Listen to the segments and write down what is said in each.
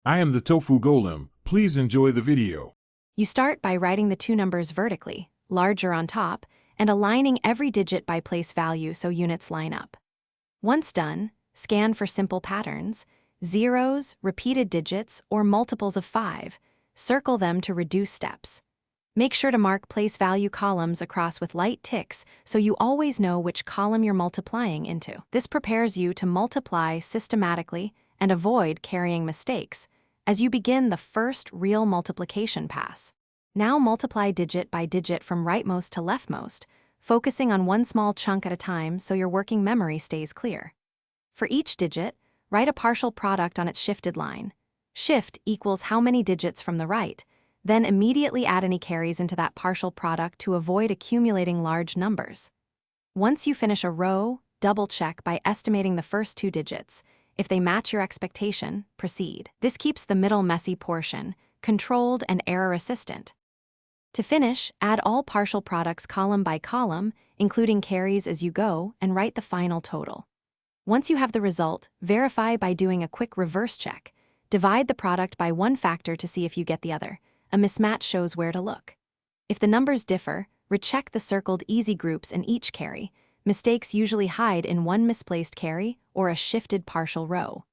I am the tofu golem. Please enjoy the video. You start by writing the two numbers vertically, larger on top, and aligning every digit by place value so units line up. Once done, scan for simple patterns, zeros, repeated digits, or multiples of 5. Circle them to reduce steps. Make sure to mark place value columns across with light ticks so you always know which column you're multiplying into. This prepares you to multiply systematically and avoid carrying mistakes as you begin the first real multiplication pass. Now multiply digit by digit from rightmost to leftmost, focusing on one small chunk at a time so your working memory stays clear. For each digit, write a partial product on its shifted line. Shift equals how many digits from the right, then immediately add any carries into that partial product to avoid accumulating large numbers. Once you finish a row, double-check by estimating the first two digits. If they match your expectation, proceed. This keeps the middle messy portion controlled and error-resistant. To finish, add all partial products column by column, including carries as you go, and write the final total. Once you have the result, verify by doing a quick reverse check. Divide the product by one factor to see if you get the other. A mismatch shows where to look. If the numbers differ, recheck the circled easy groups in each carry. Mistakes usually hide in one misplaced carry or a shifted partial row.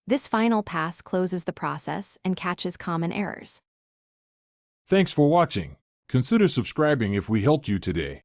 This final pass closes the process and catches common errors. Thanks for watching. Consider subscribing if we helped you today.